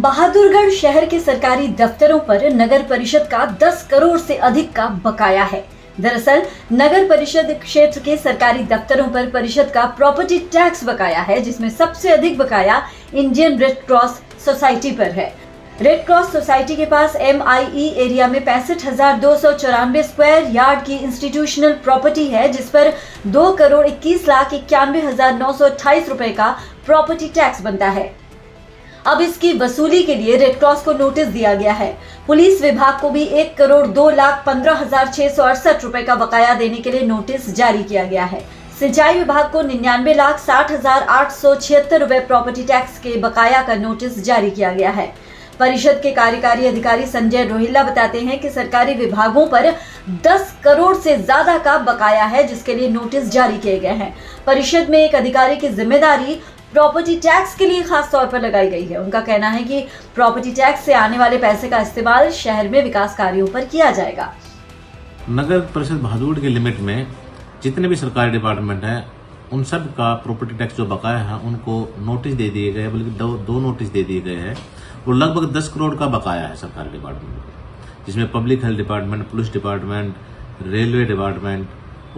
बहादुरगढ़ शहर के सरकारी दफ्तरों पर नगर परिषद का 10 करोड़ से अधिक का बकाया है। दरअसल नगर परिषद क्षेत्र के सरकारी दफ्तरों पर परिषद का प्रॉपर्टी टैक्स बकाया है, जिसमें सबसे अधिक बकाया इंडियन रेड क्रॉस सोसाइटी पर है। रेड क्रॉस सोसाइटी के पास MIE एरिया में 65,294 स्क्वायर यार्ड की इंस्टीट्यूशनल प्रॉपर्टी है, जिस पर 2,21,91,928 रुपए का प्रॉपर्टी टैक्स बनता है। अब इसकी वसूली के लिए रेड क्रॉस को नोटिस दिया गया है। पुलिस विभाग को भी 1,02,15,668 रुपए का बकाया देने के लिए नोटिस जारी किया गया है। सिंचाई विभाग को 99,60,876 रुपए प्रॉपर्टी टैक्स के बकाया का नोटिस जारी किया गया है। परिषद के कार्यकारी अधिकारी संजय रोहिल्ला बताते हैं कि सरकारी विभागों पर 10 करोड़ से ज्यादा का बकाया है, जिसके लिए नोटिस जारी किए गए हैं। परिषद में एक अधिकारी की जिम्मेदारी प्रॉपर्टी टैक्स के लिए खास तौर पर लगाई गई है। उनका कहना है कि प्रॉपर्टी टैक्स से आने वाले पैसे का इस्तेमाल शहर में विकास कार्यों पर किया जाएगा। नगर परिषद बहादुरगढ़ के लिमिट में जितने भी सरकारी डिपार्टमेंट हैं, उन सब का प्रॉपर्टी टैक्स जो बकाया है उनको नोटिस दे दिए गए, बल्कि दो नोटिस दे दिए गए हैं। और लगभग 10 करोड़ का बकाया है सरकारी डिपार्टमेंट को, जिसमें public health department, police department, railway department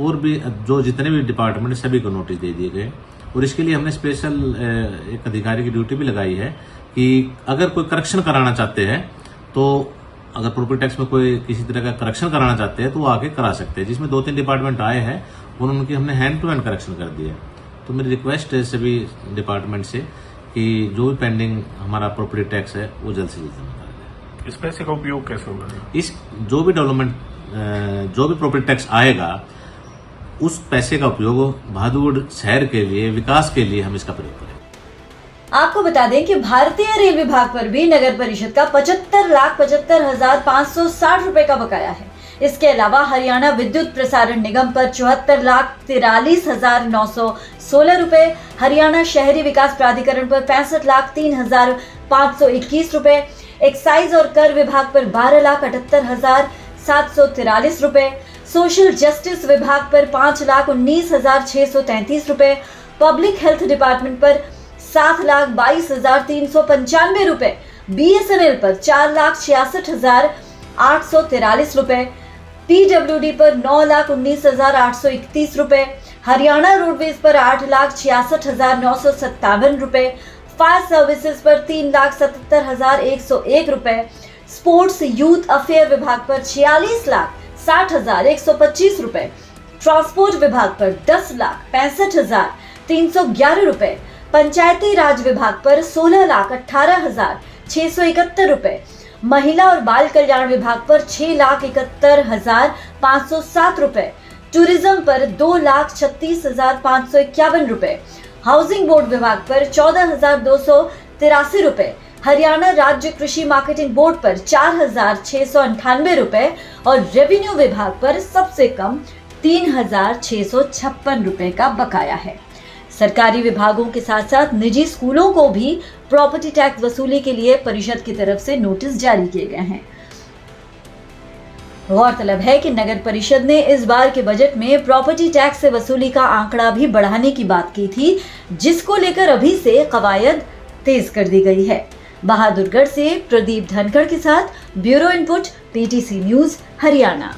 और भी जो जितने भी डिपार्टमेंट सभी को नोटिस दे दिए गए। और इसके लिए हमने स्पेशल एक अधिकारी की ड्यूटी भी लगाई है कि अगर कोई करेक्शन कराना चाहते हैं, तो अगर प्रॉपर्टी टैक्स में कोई किसी तरह का करेक्शन कराना चाहते हैं तो वो आके करा सकते हैं, जिसमें 2-3 डिपार्टमेंट आए हैं और उनकी हमने हैंड टू हैंड करेक्शन कर दिया। तो मेरी रिक्वेस्ट है सभी डिपार्टमेंट से कि जो भी पेंडिंग हमारा प्रॉपर्टी टैक्स है वो जल्द से जल्द जमा कर दें। इस पैसे का उपयोग कैसे होगा? इस जो भी डेवलपमेंट जो भी प्रॉपर्टी टैक्स आएगा, उस पैसे का उपयोग बहादुरगढ़ शहर के लिए, विकास के लिए हम इसका प्रयोग करें। आपको बता दें कि भारतीय रेल विभाग पर भी नगर परिषद का 75,75,560 रुपए का बकाया है। इसके अलावा हरियाणा विद्युत प्रसारण निगम पर 74,43,916 रुपए, हरियाणा शहरी विकास प्राधिकरण पर 65,03,521 रुपए, एक्साइज और कर विभाग पर 12,78,743 रुपए, सोशल जस्टिस विभाग पर 5,19,633 रुपए, पब्लिक हेल्थ डिपार्टमेंट पर 7,22,395 रुपए, BSNL पर 4,66,843 रुपए, PWD पर 9,19,831 रुपए, हरियाणा रोडवेज पर 8,66,957 रुपए, फायर सर्विसेज पर 3,77,101 रुपए, स्पोर्ट्स यूथ अफेयर विभाग पर 46,60,125 रुपए, ट्रांसपोर्ट विभाग पर 10,65,311 रुपए, पंचायती राज विभाग पर 16,18,671 रुपए, महिला और बाल कल्याण विभाग पर 6,71,507 रुपए, टूरिज्म पर 2,36,551 रुपए, हाउसिंग बोर्ड विभाग पर 14,283 रुपए, हरियाणा राज्य कृषि मार्केटिंग बोर्ड पर 4,698 रुपए और रेवेन्यू विभाग पर सबसे कम 3,656 रुपए का बकाया है। सरकारी विभागों के साथ साथ निजी स्कूलों को भी प्रॉपर्टी टैक्स वसूली के लिए परिषद की तरफ से नोटिस जारी किए गए हैं। गौरतलब है कि नगर परिषद ने इस बार के बजट में प्रॉपर्टी टैक्स से वसूली का आंकड़ा भी बढ़ाने की बात की थी, जिसको लेकर अभी से कवायद तेज कर दी गई है। बहादुरगढ़ से प्रदीप धनखड़ के साथ bureau input, PTC news, Haryana.